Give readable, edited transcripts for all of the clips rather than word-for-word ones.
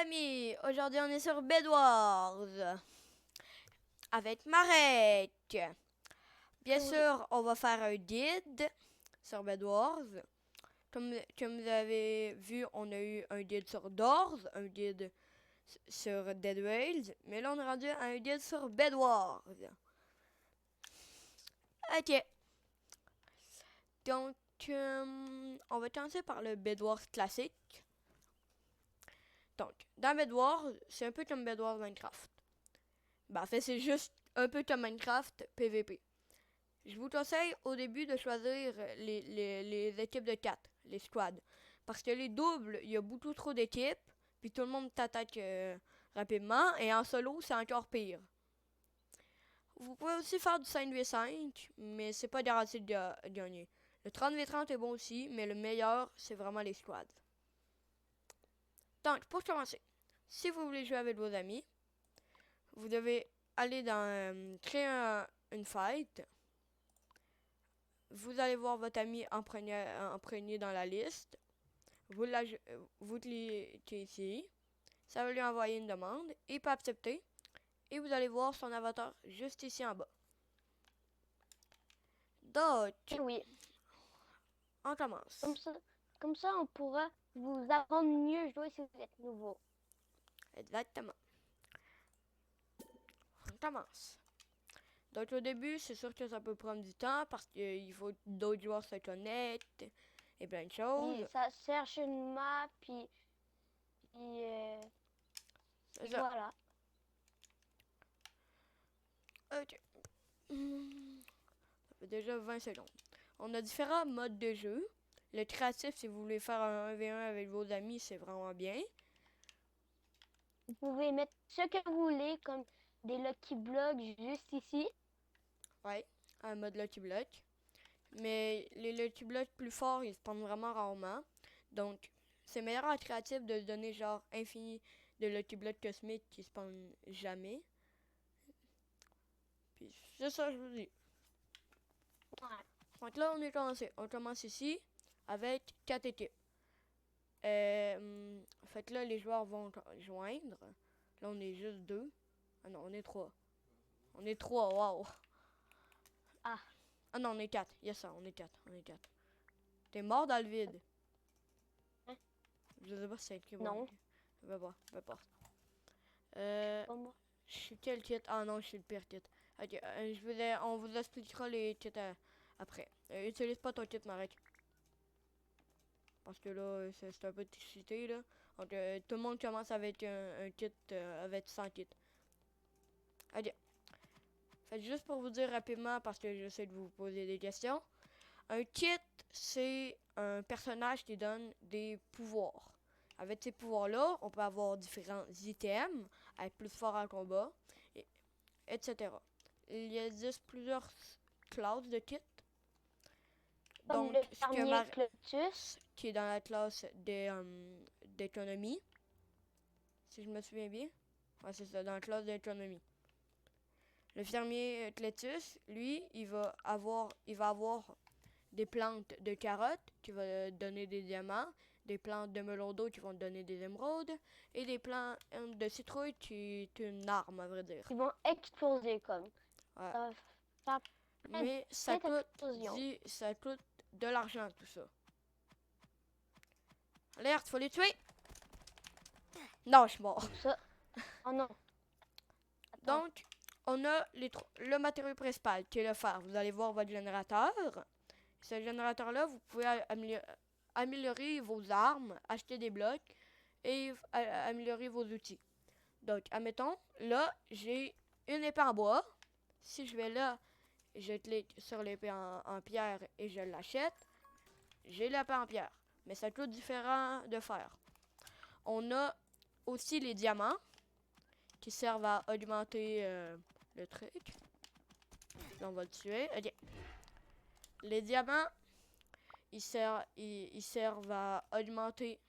amis, aujourd'hui on est sur Bed Wars avec Marek. Bien Oui. sûr, on va faire un guide sur Bed Wars. Comme vous avez vu, on a eu un guide sur Doors, un guide sur Dead Rails, mais là on est rendu à un guide sur Bed Wars. Ok, donc on va commencer par le Bed Wars classique. Donc, dans Bed Wars, c'est un peu comme Bed Wars Minecraft. Ben, en fait, c'est juste un peu comme Minecraft PVP. Je vous conseille au début de choisir les équipes de 4, les squads. Parce que les doubles, il y a beaucoup trop d'équipes, puis tout le monde t'attaque rapidement, et en solo, c'est encore pire. Vous pouvez aussi faire du 5v5, mais c'est pas garanti de gagner. Le 30v30 est bon aussi, mais le meilleur, c'est vraiment les squads. Donc, pour commencer, si vous voulez jouer avec vos amis, vous devez aller dans créer une fight. Vous allez voir votre ami imprégné dans la liste. Vous cliquez ici. Ça va lui envoyer une demande. Il peut accepter. Et vous allez voir son avatar juste ici en bas. Donc, Oui, on commence. comme ça, on pourra vous apprendre mieux jouer si vous êtes nouveau. Exactement. On commence. Donc, au début, c'est sûr que ça peut prendre du temps parce qu'il faut que d'autres joueurs se connectent et plein de Oui, choses. ça cherche une map, C'est puis ça. voilà. Ok. Ça fait déjà 20 secondes. On a différents modes de jeu. Le créatif, si vous voulez faire un 1v1 avec vos amis, c'est vraiment bien. Vous pouvez mettre ce que vous voulez, comme des Lucky Blocks juste ici. Ouais, un mode Lucky Block. Mais les Lucky Blocks plus forts, ils se prennent vraiment rarement. Donc, c'est meilleur en créatif de donner genre infini de Lucky Block cosmiques qui se spawnent jamais. Puis c'est ça, je vous dis. Ouais. Donc là, on est commencé. On commence ici avec 4 équipes. Fait que là, les joueurs vont joindre. Là, on est juste 2. Ah non, on est 3. On est 3, waouh. Ah, Ah non, on est 4. Yes, ça, on est 4. On est 4. T'es mort dans le vide. hein? Je sais pas si c'est écrit bon. Non, Va voir, peu importe. pas moi. Je suis quel kit? Ah non, je suis le pire kit. Ok, on vous expliquera les kits après. Utilise pas ton kit, Marek. Parce que là, c'est un peu cheaté, là. Donc, tout le monde commence avec un kit, avec 100 kits. Ok. Fait juste pour vous dire rapidement, parce que j'essaie de vous poser des questions. Un kit, c'est un personnage qui donne des pouvoirs. Avec ces pouvoirs-là, on peut avoir différents items, être plus fort en combat, etc. Il existe plusieurs classes de kits. Comme Donc, le ce que fermier Clotus. qui est dans la classe d'économie, si je me souviens bien. Ouais, c'est ça, dans la classe d'économie. Le fermier Cletus, lui, il va avoir des plantes de carottes qui vont donner des diamants, des plantes de melon d'eau qui vont donner des émeraudes, et des plantes de citrouille qui est une arme, à vrai dire. Ils vont exploser comme. Ouais. Ça va faire Mais ça plein coûte, d'explosions. ça coûte de l'argent, tout ça. Alerte, faut les tuer! Non, je suis mort. Comme ça. Oh non. Attends. Donc, on a le matériau principal qui est le fer. Vous allez voir votre générateur. Ce générateur-là, vous pouvez améliorer vos armes, acheter des blocs et améliorer vos outils. Donc, admettons, là, j'ai une épée en bois. Si je vais là, je clique sur l'épée en pierre et je l'achète. J'ai l'épée en pierre. Mais ça coûte différent de fer. On a aussi les diamants qui servent à augmenter le truc. Là, on va le tuer. Ok. Les diamants, ils servent à augmenter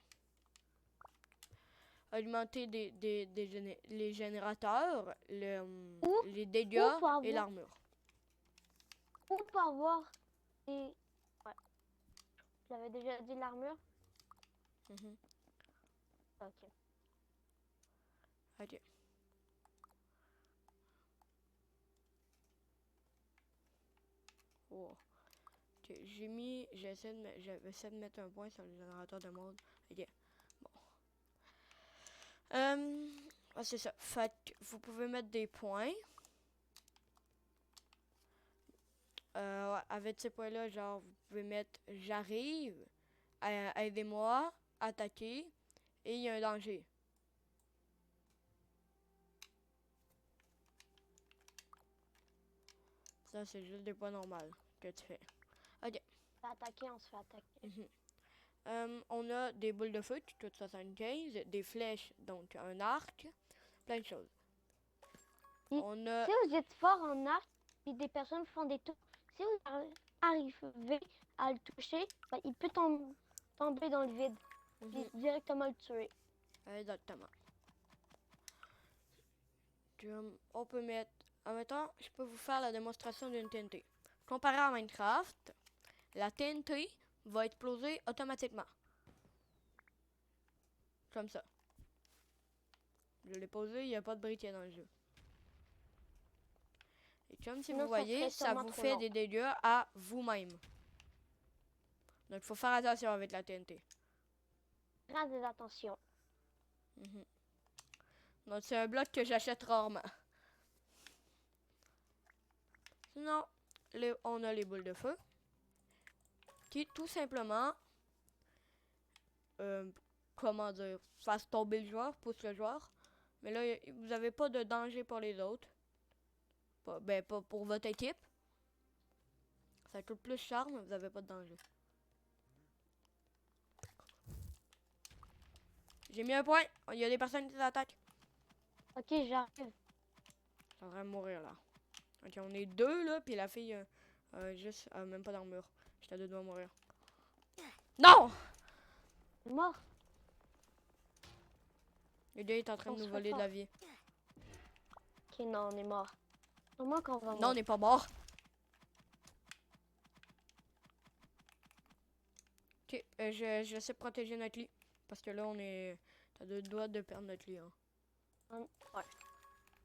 les générateurs, Ou, les dégâts ou pour et avoir, l'armure. ou pour avoir des... Ouais, je l'avais déjà dit l'armure. Mhm. Ok. Ok. Oh. Ok, j'essaie de mettre un point sur le générateur de mode. Ok. Bon. C'est ça. Fait que vous pouvez mettre des points. Ouais, avec ces points-là, genre, vous pouvez mettre j'arrive, aidez-moi, attaquer, et il y a un danger. Ça, c'est juste des points normaux que tu fais. Ok. Attaquer, on se fait attaquer. On a des boules de feu qui coûtent 75, des flèches, donc un arc, plein de choses. On a... Si vous êtes fort en arc, et des personnes font des tours, si vous arrivez à le toucher, ben, il peut tomber dans le vide. Puis directement le tuer. Exactement. On peut mettre... En même temps, je peux vous faire la démonstration d'une TNT. Comparé à Minecraft, la TNT va exploser automatiquement. Comme ça. Je l'ai posé, il n'y a pas de briquet dans le jeu. Et comme si vous voyez, ça vous fait des dégâts à vous-même. Donc, il faut faire attention avec la TNT. Très attention. Donc, c'est un bloc que j'achète rarement. Sinon, on a les boules de feu. Qui, tout simplement, comment dire, fasse tomber le joueur, pousse le joueur. Mais là, vous n'avez pas de danger pour les autres. Pas pour votre équipe. Ça coûte plus cher, mais vous n'avez pas de danger. J'ai mis un point. Il y a des personnes qui attaquent. Ok, j'arrive. Je suis en train de mourir là. Ok, on est deux là, puis la fille, juste, même pas dans le mur. J'étais à deux doigts de mourir. Non! Mort. Le gars est en train de nous voler de la vie. Ok, non, on est mort. Comment qu'on va mourir? Non, on n'est pas mort. Ok, je sais protéger notre lit. Parce que là, on est à deux doigts de perdre notre lit. Hein. Ouais.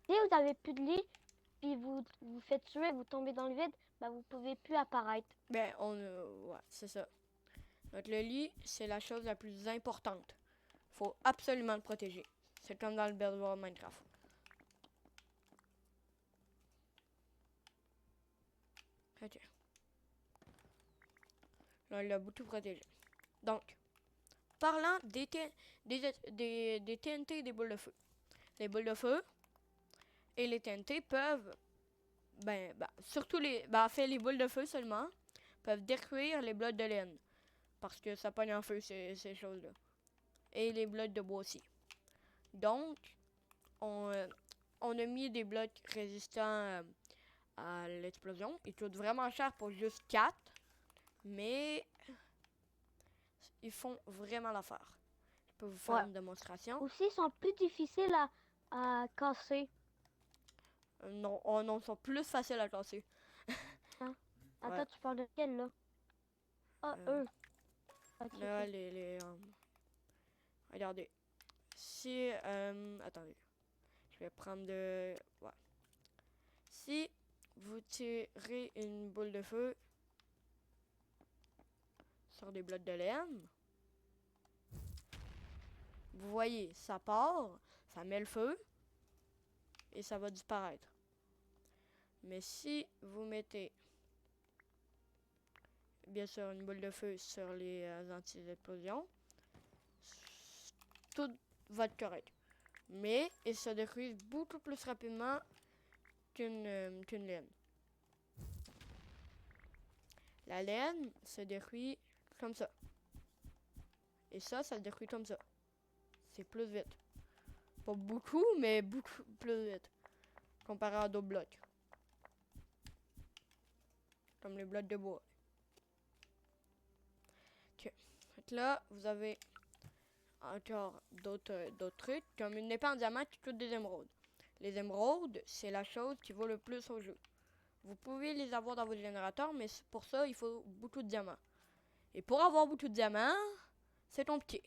Si vous avez plus de lit, puis vous faites tuer, vous tombez dans le vide, ben vous pouvez plus apparaître. Ben, ouais, c'est ça. Donc, le lit, c'est la chose la plus importante. Faut absolument le protéger. C'est comme dans le Bedwars Minecraft. Ok. Là, il a beaucoup protégé. Donc, parlant des TNT et des boules de feu. Les boules de feu et les TNT peuvent, surtout en fait, les boules de feu seulement, peuvent détruire les blocs de laine. Parce que ça pogne en feu, ces choses-là. Et les blocs de bois aussi. Donc, on a mis des blocs résistants à l'explosion. Ils coûtent vraiment cher pour juste 4. Mais ils font vraiment l'affaire. Je peux vous faire une démonstration. Aussi, ils sont plus difficiles à casser. Non, ils sont plus faciles à casser. Hein? Attends, tu parles de quel, là? Ah, eux. Okay, là, regardez. Si... attendez. Je vais prendre de... Ouais. Si vous tirez une boule de feu sur des blocs de laine, vous voyez, ça part, ça met le feu, et ça va disparaître. Mais si vous mettez, bien sûr, une boule de feu sur les anti-explosions, tout va être correct. Mais ils se détruisent beaucoup plus rapidement qu'une laine. La laine se détruit comme ça. Et ça se détruit comme ça. C'est plus vite. Pas beaucoup, mais beaucoup plus vite. Comparé à d'autres blocs. Comme les blocs de bois. Ok. Donc là, vous avez encore d'autres trucs, comme une épée en diamant qui coûte des émeraudes. Les émeraudes, c'est la chose qui vaut le plus au jeu. Vous pouvez les avoir dans votre générateur, mais pour ça, il faut beaucoup de diamants. Et pour avoir beaucoup de diamants, c'est compliqué.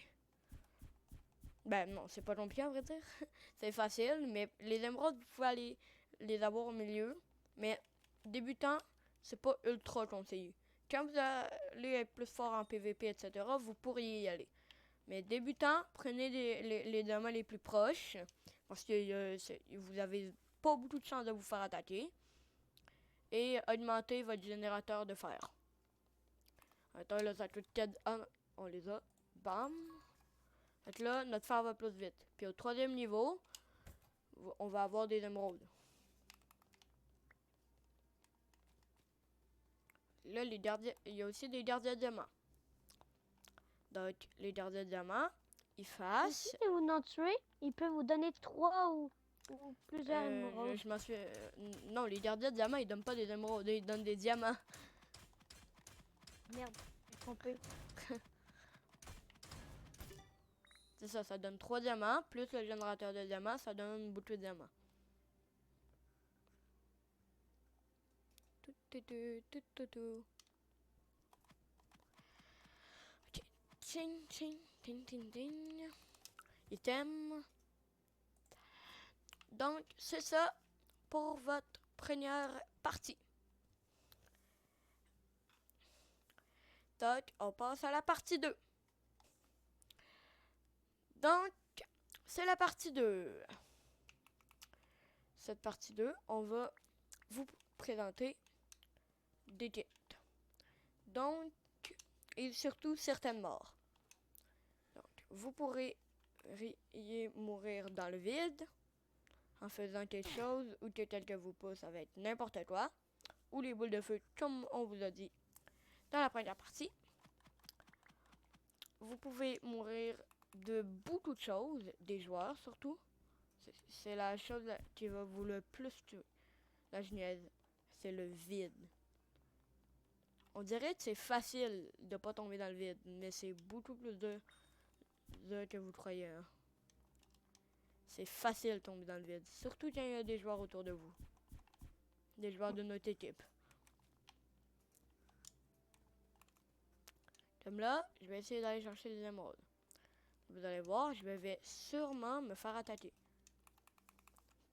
Ben non, c'est pas compliqué, à vrai dire. C'est facile, mais les émeraudes, vous pouvez aller les avoir au milieu. Mais débutant, c'est pas ultra conseillé. Quand vous allez être plus fort en PVP, etc., vous pourriez y aller. Mais débutant, prenez les diamants les plus proches. Parce que vous avez pas beaucoup de chances de vous faire attaquer. Et augmentez votre générateur de fer. Attends, là, ça coûte 4... Ah, on les a. Bam. Donc là, notre fer va plus vite. Puis au 3e niveau, on va avoir des émeraudes. Là, il y a aussi des gardiens de diamants. Donc, les gardiens de diamants, ils fassent... Si vous en tuez, il peut vous donner 3 ou plusieurs émeraudes. Je m'en suis... non, les gardiens de diamants, ils donnent pas des émeraudes, ils donnent des diamants. Merde, j'ai trompé. C'est ça, ça donne 3 diamants, plus le générateur de diamants, ça donne beaucoup de diamants. Ok. Ting, ting, ting, ting, ting. Item. Donc, c'est ça pour votre première partie. Donc, on passe à la partie 2. Donc, c'est la partie 2. Cette partie 2, on va vous présenter des quêtes. Donc, et surtout certaines morts. Donc, vous pourrez mourir dans le vide en faisant quelque chose ou que quelqu'un vous pousse avec n'importe quoi. Ou les boules de feu, comme on vous a dit dans la première partie. Vous pouvez mourir de beaucoup de choses, des joueurs surtout. C'est la chose qui va vous le plus tuer. La genèse, c'est le vide. On dirait que c'est facile de pas tomber dans le vide, mais c'est beaucoup plus dur que vous croyez. Hein. C'est facile de tomber dans le vide, surtout quand il y a des joueurs autour de vous. Des joueurs de notre équipe. Comme là, je vais essayer d'aller chercher des émeraudes. Vous allez voir, je vais sûrement me faire attaquer.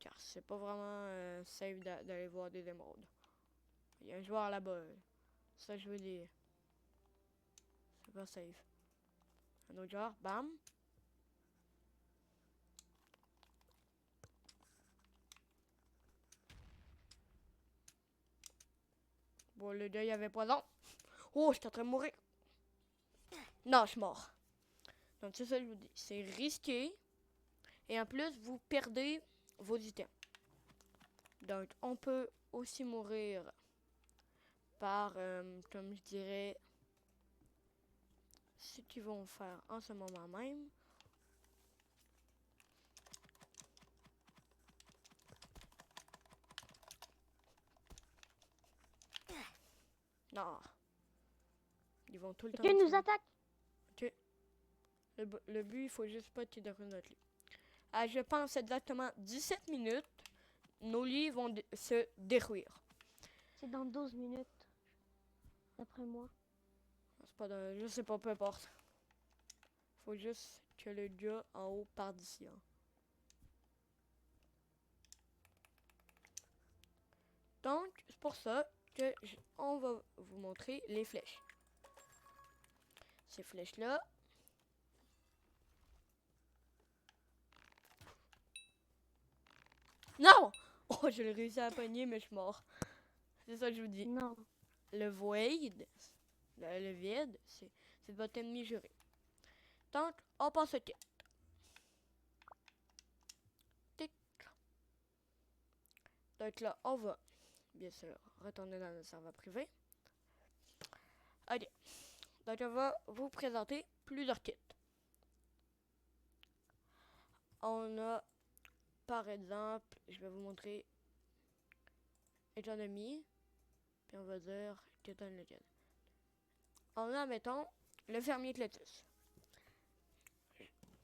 Car c'est pas vraiment safe d'aller voir des émeraudes. Il y a un joueur là-bas. Ça, je veux dire. C'est pas safe. Un autre joueur, bam. Bon, le gars, il avait poison. Oh, je suis en train de mourir. Non, je suis mort. Donc, c'est ça que je vous dis. C'est risqué. Et en plus, vous perdez vos items. Donc, on peut aussi mourir par, comme je dirais, ce qu'ils vont faire en ce moment même. Non. Ils vont tout le temps... Quelqu'un nous attaque. Ok. Le but, il faut juste pas tirer de notre lit. À, je pense, exactement 17 minutes, nos lits vont se détruire. C'est dans 12 minutes, d'après moi. C'est pas je sais pas, peu importe. Faut juste que le gars en haut parte d'ici. Hein. Donc, c'est pour ça que on va vous montrer les flèches. Ces flèches-là. Non! Oh, je l'ai réussi à pogner, mais je suis mort. C'est ça que je vous dis. Non. Le void, le vide, c'est votre ennemi juré. Donc, on passe au kit. Tic. Donc là, on va, bien sûr, retourner dans le serveur privé. Ok. Donc, on va vous présenter plusieurs kits. On a, par exemple, je vais vous montrer économie. Puis on va dire que donne lequel. On a, mettons, le fermier Cletus.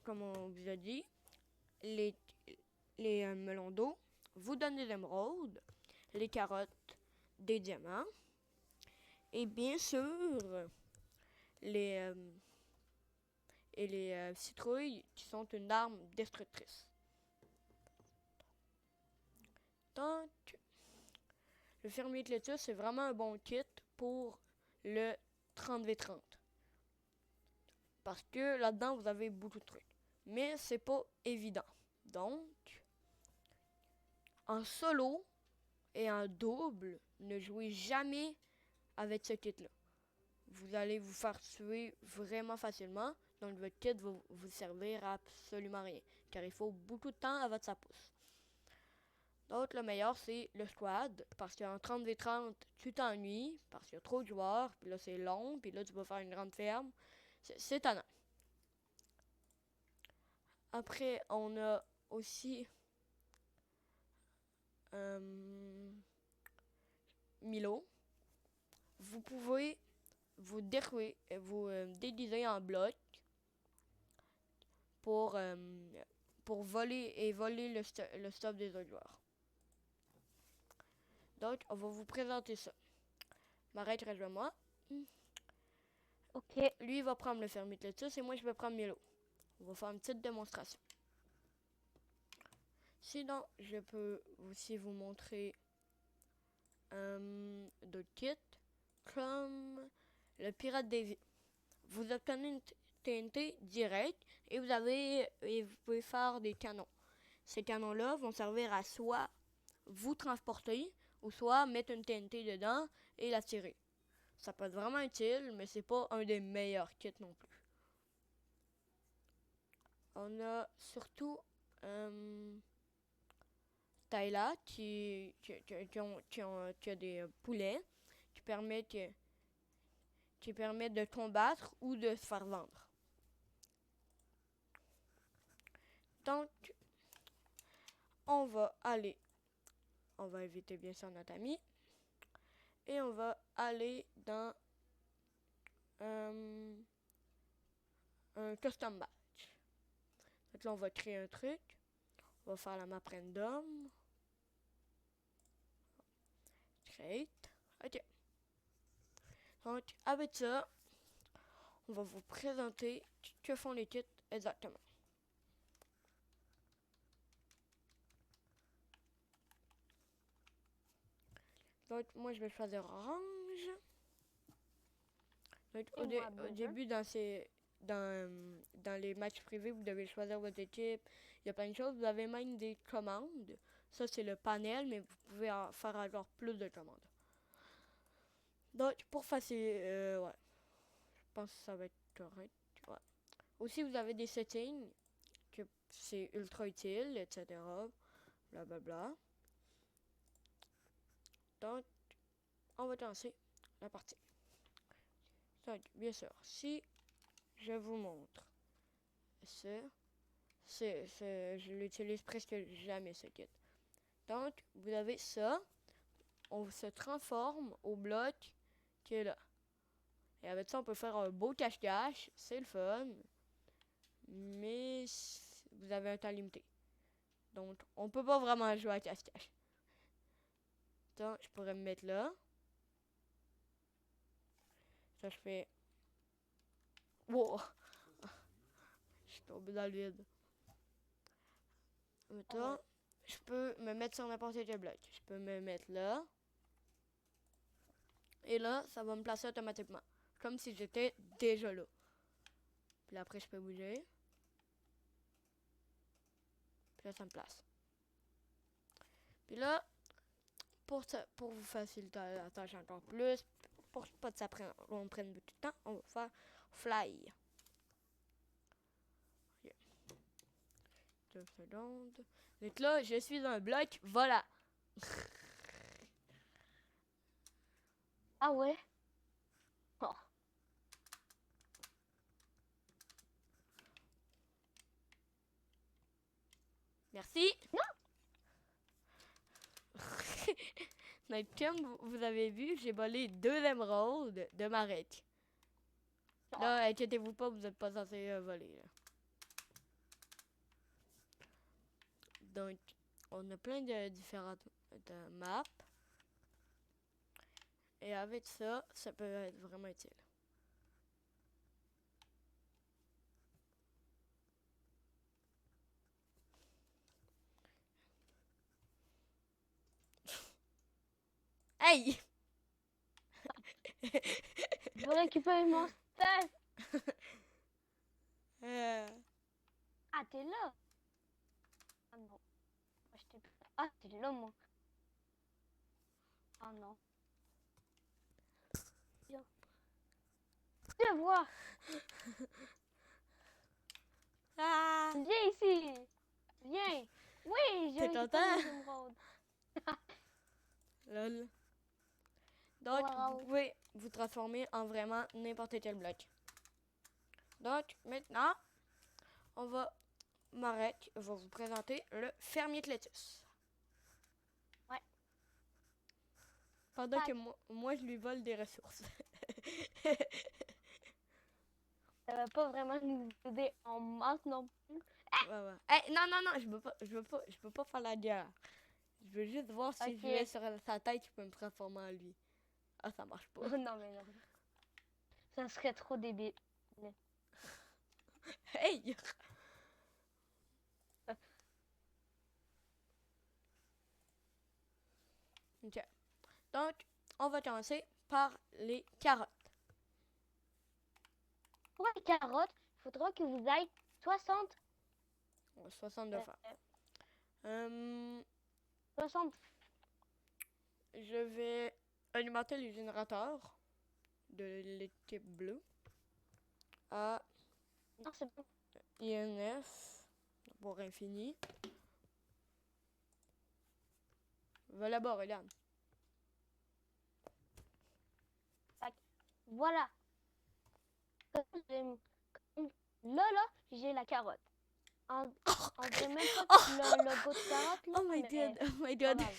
Comme on vous a dit, les melons d'eau vous donnent des émeraudes, les carottes, des diamants. Et bien sûr, et les citrouilles qui sont une arme destructrice. Donc, le fermier Cletus, c'est vraiment un bon kit pour le 30v30. Parce que là-dedans, vous avez beaucoup de trucs. Mais c'est pas évident. Donc, en solo et en double, ne jouez jamais avec ce kit-là. Vous allez vous faire tuer vraiment facilement. Donc, votre kit va vous servir à absolument rien. Car il faut beaucoup de temps avant que ça pousse. Donc, le meilleur, c'est le squad. Parce qu'en 30v30, tu t'ennuies. Parce qu'il y a trop de joueurs. Puis là, c'est long. Puis là, tu vas faire une grande ferme. C'est étonnant. Après, on a aussi Milo. Vous pouvez vous dérouler, vous déguiser en bloc pour voler le stuff des autres joueurs. Donc, on va vous présenter ça. M'arrête, rejoins-moi. Ok. Lui, il va prendre le fermier de Cletus et moi, je vais prendre Milo. On va faire une petite démonstration. Sinon, je peux aussi vous montrer d'autres kits, comme le Pirate Davy. Vous obtenez une TNT direct et vous pouvez faire des canons. Ces canons-là vont servir à soit vous transporter ou soit mettre une TNT dedans et la tirer. Ça peut être vraiment utile, mais c'est pas un des meilleurs kits non plus. On a surtout Tyla qui a des poulets qui permettent de combattre ou de se faire vendre. Donc, on va inviter bien sûr notre ami et on va aller dans un custom match. Donc là, on va créer un truc. On va faire la map random. Create. Ok. Donc, avec ça, on va vous présenter que font les kits exactement. Donc, moi, je vais choisir orange. Donc, au début, dans les matchs privés, vous devez choisir votre équipe. Il y a plein de choses. Vous avez même des commandes. Ça, c'est le panel, mais vous pouvez en faire encore plus de commandes. Donc, pour faciliter, ouais. Je pense que ça va être correct. Ouais. Aussi, vous avez des settings, que c'est ultra utile, etc. Blablabla. Donc, on va lancer la partie. Donc, bien sûr, si je vous montre je l'utilise presque jamais ce kit. Donc, vous avez ça. On se transforme au bloc qui est là. Et avec ça, on peut faire un beau cache-cache. C'est le fun. Mais vous avez un temps limité. Donc, on peut pas vraiment jouer à cache-cache. Donc, je pourrais me mettre là. Ça, je fais... Wow! Je suis tombé dans le vide. Maintenant, je peux me mettre sur n'importe quel bloc. Je peux me mettre là. Et là, ça va me placer automatiquement. Comme si j'étais déjà là. Puis après, je peux bouger. Puis là, ça me place. Puis là, pour vous faciliter la tâche encore plus, pour pas que on prenne beaucoup de temps, on va faire fly. 2 secondes. Donc là, je suis dans un bloc, voilà. Ah ouais? Oh. Merci. Non. Donc, comme vous avez vu, j'ai volé 2 émeraudes de Marek. Là, inquiétez-vous pas, vous n'êtes pas censé voler. Là. Donc, on a plein de différentes maps. Et avec ça, ça peut être vraiment utile. Hey! Je veux récupérer mon stuff. Ah, t'es là. Ah non. Moi, je t'ai plus. Ah, t'es là, moi. Ah non. Viens. Viens voir. Ah! Viens ici. Viens. Oui, j'ai T'es récupéré content? mes émeraudes. Lol. Donc, vous Wow. pouvez vous transformer en vraiment n'importe quel bloc. Donc, maintenant, Marek va vous présenter le fermier de lettuce. Ouais. Pendant que moi, je lui vole des ressources. Ça va pas vraiment nous aider en masse non plus. Ouais, ouais. Hey, non, non, non, je peux pas faire la guerre. Je veux juste voir si je Ok. vais sur sa tête, je peux me transformer en lui. Ah, ça marche pas. Non, mais non. Ça serait trop débile. Hey! Ok. Donc, on va commencer par les carottes. Pour les carottes, il faudra que vous ayez 60. 62 francs. 60. Je vais alimenter les générateurs de l'équipe bleue à Non, c'est bon. INF pour infini. Va là-bas, regarde. Voilà. Là, j'ai la carotte. On dirait même pas le logo de carotte, là. Oh my mais god, oh my pas god. grave.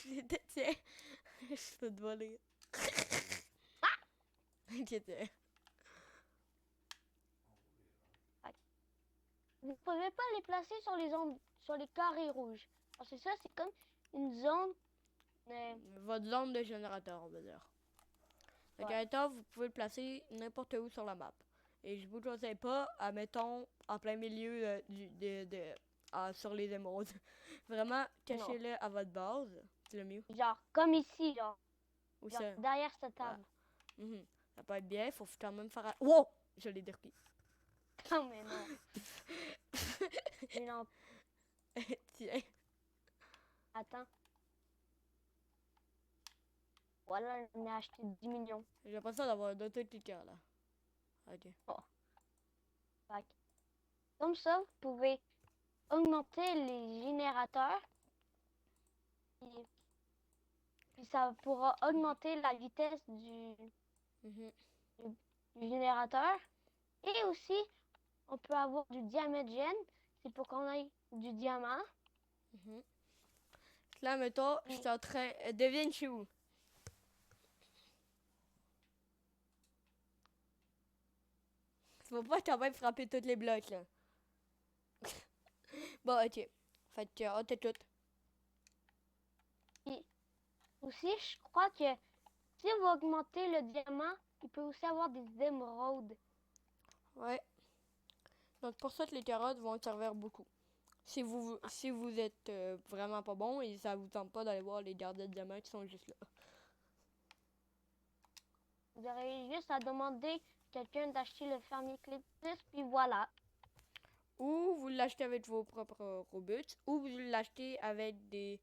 Tiens, je peux te voler. Inquiète. Vous pouvez pas les placer sur les carrés rouges. Parce que ça, c'est comme une zone. Votre zone de générateur, on va dire. Le Ouais. générateur, vous pouvez le placer n'importe où sur la map. Et je vous conseille pas, mettons, en plein milieu sur les émeraudes. Vraiment, cachez-le à votre base. C'est le mieux. Genre, comme ici, genre Ou ça. derrière cette table. Ça peut être bien, il faut quand même faire... Wow! Je l'ai détruit. Non, mais non. Mais non, Tiens. attends. Voilà, on a acheté 10 millions. J'ai l'impression d'avoir d'autres cliqueurs là. Ok. Comme ça, vous pouvez augmenter les générateurs. Puis ça pourra augmenter la vitesse du générateur. Et aussi, on peut avoir du diamètre. C'est pour qu'on ait du diamant. Là, mettons, je suis en train... devine, je suis où? Tu vas pas quand même frapper tous les blocs, là. Bon, ok. Fait que, on t'écoute. Et aussi, je crois que si vous augmentez le diamant, il peut aussi avoir des émeraudes. Ouais. Donc, pour ça que les carottes vont te servir beaucoup. Si vous êtes vraiment pas bon et ça vous tente pas d'aller voir les gardiens de diamants qui sont juste là. Vous aurez juste à demander quelqu'un d'acheter le fermier Clétus, puis voilà. Ou vous l'achetez avec vos propres Robux, ou vous l'achetez avec des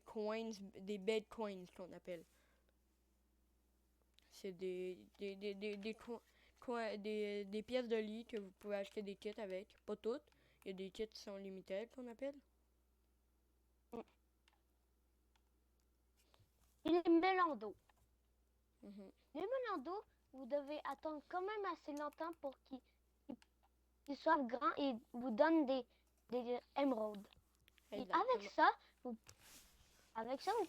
coins, des bed coins qu'on appelle. C'est des pièces de lit que vous pouvez acheter des kits avec. Pas toutes. Il y a des kits qui sont limités qu'on appelle. Et les melons d'eau. Mhm. Les melons d'eau, vous devez attendre quand même assez longtemps pour qu'ils soient grands et vous donnent des émeraudes. Et avec ça, vous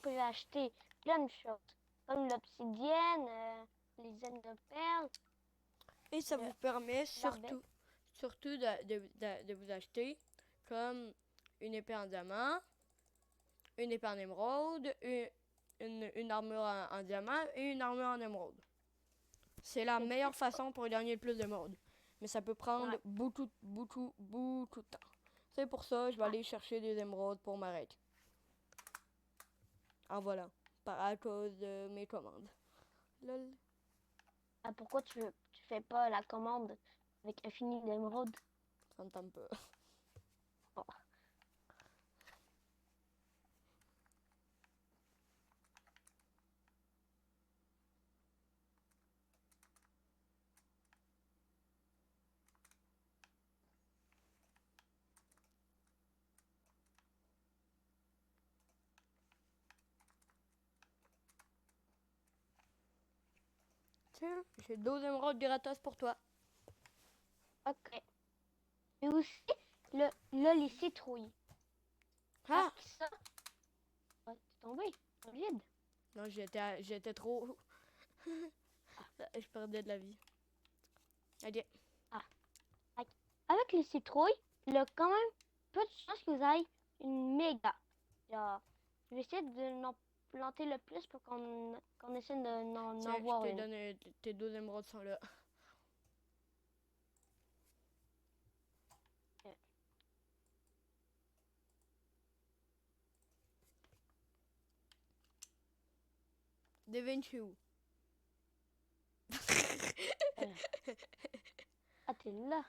pouvez acheter plein de choses, comme l'obsidienne, les ailes de perles. Et ça vous permet surtout de vous acheter comme une épée en diamant, une épée en émeraude, une armure en diamant et une armure en émeraude. C'est la meilleure façon pour gagner le plus d'émeraudes. Mais ça peut prendre beaucoup de temps. C'est pour ça que je vais aller chercher des émeraudes pour Marek. En voilà. à cause de mes commandes. Lol. Ah, pourquoi tu fais pas la commande avec Infini d'émeraude? Ça me tente pas. Oh. Tiens, j'ai 12 émeraudes gratos pour toi. Ok. Et aussi, là, les citrouilles. Ah! Parce que ça, t'es tombé dans le vide. Non, j'étais trop... Je perdais de la vie. Ok. Avec les citrouilles, il y a quand même peu de chances que vous ayez une méga. Genre, je vais essayer de n'en planter le plus pour qu'on essaie de n'en Tiens, je voir t'ai une. donné tes 12 émeraudes sont là. Ok. Devine-tu où? Ah, t'es là.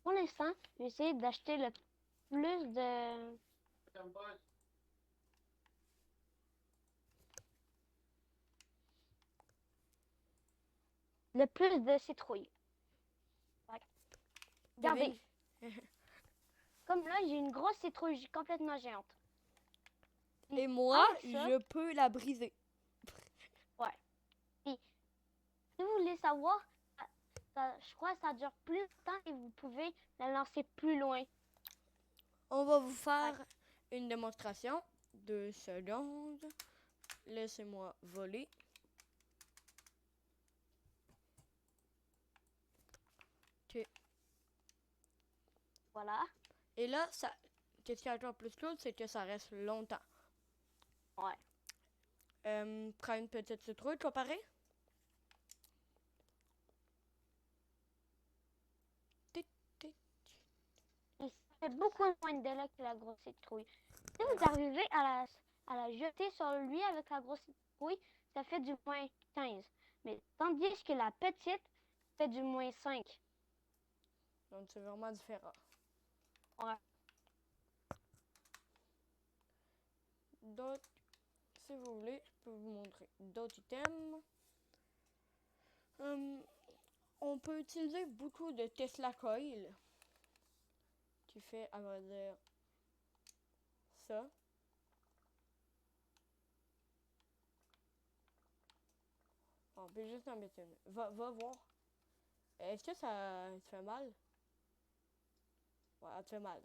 Pour l'instant, je vais essayer d'acheter le plus de... Le plus de citrouilles. Ouais. Regardez, Devine. comme là, j'ai une grosse citrouille complètement géante. Puis, Et moi, avec ça, je peux la briser. ouais. Puis, si vous voulez savoir, je crois que ça dure plus longtemps et vous pouvez la lancer plus loin. On va vous faire une démonstration. 2 secondes. Laissez-moi voler. Ok. Voilà. Et là, ça, qu'est-ce qui est encore plus cool, c'est que ça reste longtemps. Ouais. Prends une petite citrouille comparée. Tic, tic. Et ça fait beaucoup moins de délai que la grosse citrouille. Si vous arrivez à la jeter sur lui avec la grosse citrouille, ça fait du moins 15. Mais tandis que la petite fait du moins 5. Donc, c'est vraiment différent. Ouais. Donc, si vous voulez, je peux vous montrer d'autres items. On peut utiliser beaucoup de Tesla Coil, qui fait, à vrai dire, ça. On peut juste en mettre une. Va voir. Est-ce que ça te fait mal? Ouais, elle te fait mal.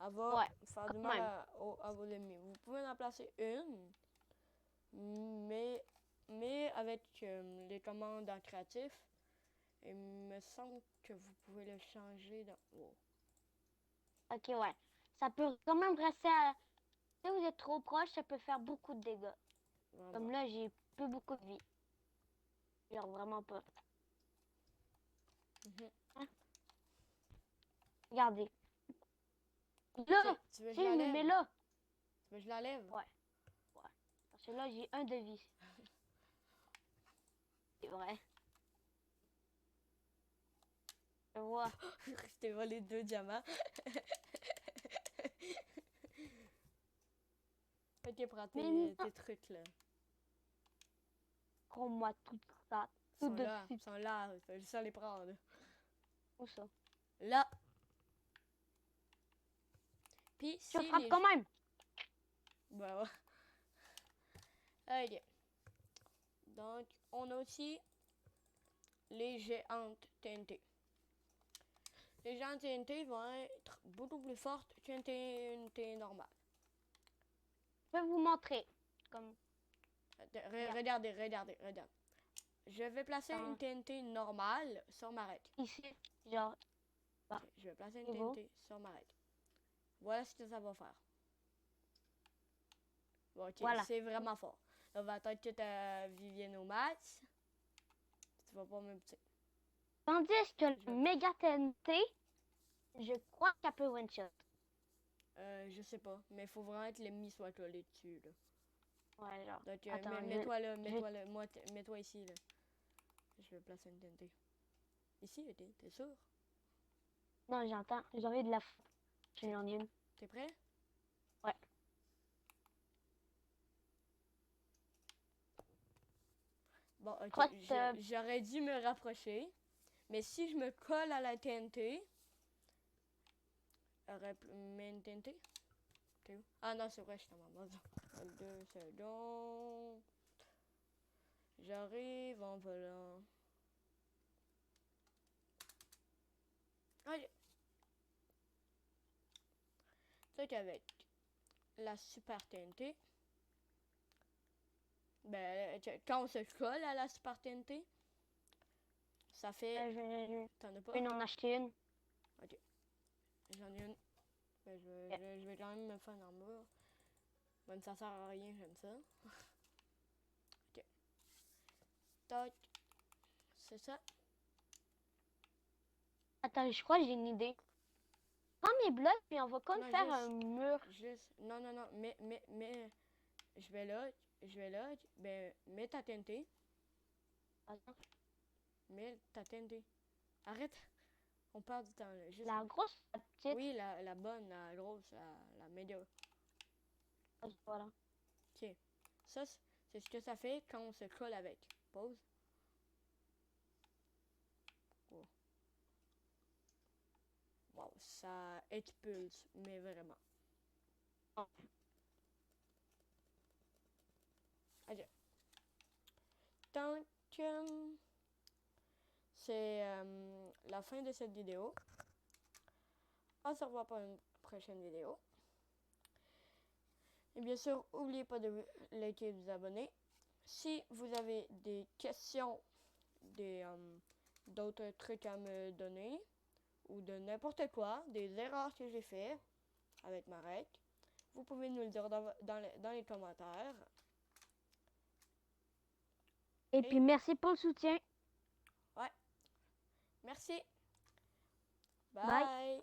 Elle va Ouais, faire du quand mal même. à vos ennemis. Vous pouvez en placer une, mais avec les commandes en créatif, il me semble que vous pouvez le changer dans... Oh, Ok, ouais. Ça peut quand même rester à... Si vous êtes trop proche, ça peut faire beaucoup de dégâts. vraiment. Comme là, j'ai plus beaucoup de vie. Genre vraiment pas. Mhm. Hein? Regardez. Là, Tu veux que si je je me l'enlève? mets là. Tu veux que je l'enlève? Ouais, ouais. Parce que là, j'ai un de vie. C'est vrai. Je vois. Je t'ai volé 2 diamants. Ok, prends Mais tes non. trucs là. Prends-moi tout ça. Ils Tout sont de là, ils suite. sont là. Il faut juste les prendre. Où ça? Là. Puis Je si frappe les... quand même. Bah ouais. Ok. Donc, on a aussi les géantes TNT. Les géantes TNT vont être beaucoup plus fortes qu'une TNT normale. Je vais vous montrer. Comme regarde. Regardez. Je vais placer une Dans, TNT normale sur ma règle. ici. Genre, bah, Ok, je vais placer une niveau. TNT sur ma règle. Voilà ce que ça va faire. Bon, ok, Voilà. c'est vraiment fort. On va attendre que ta vie vienne au max. Tu vas pas me... Tandis que le méga TNT, Je crois qu'elle peut one-shot. Je sais pas, mais il faut vraiment que l'ennemi soit collé dessus, là. Ouais, genre. Donc, Attends, mets-toi là, je- mets-toi là, mets-toi ici, là. Je vais placer une TNT. Ici, t'es sûr? Non, j'entends. J'ai envie de la f... J'en ai une. T'es prêt? Ouais. Bon, ok, Crois que j'aurais dû me rapprocher, mais si je me colle à la TNT, mets une TNT? T'es où? Ah non, c'est vrai, je suis en mode. 2 secondes. J'arrive en volant. Ok. C'est qu'avec la Super TNT, ben, quand on se colle à la Super TNT, ça fait. T'en as je pas? vais en acheter une. Ok, j'en ai une. Ben, Ok. je vais quand même me faire une armure. Même ça sert à rien, j'aime ça. Ok. Toc. C'est ça. Attends, je crois que j'ai une idée. Prends mes blocs, puis on va comme Non, faire un mur. juste. Non, non, non. Mais. Je vais là. Je vais là. Ben, mets ta TNT. Attends. Mets ta TNT. Arrête. On perd du temps, là. Juste. La grosse, la petite. Oui, la bonne, la grosse, la média. Voilà. Ok. Ça, c'est ce que ça fait quand on se colle avec. Pause. Oh. Wow, ça expulse, mais vraiment. Oh. Ok. Donc, c'est la fin de cette vidéo. On se revoit pour une prochaine vidéo. Et bien sûr, n'oubliez pas de liker et de vous abonner. Si vous avez des questions, d'autres trucs à me donner, ou de n'importe quoi, des erreurs que j'ai fait avec Marek, vous pouvez nous le dire dans les commentaires. Et Et puis merci pour le soutien. ouais, merci. Bye. Bye.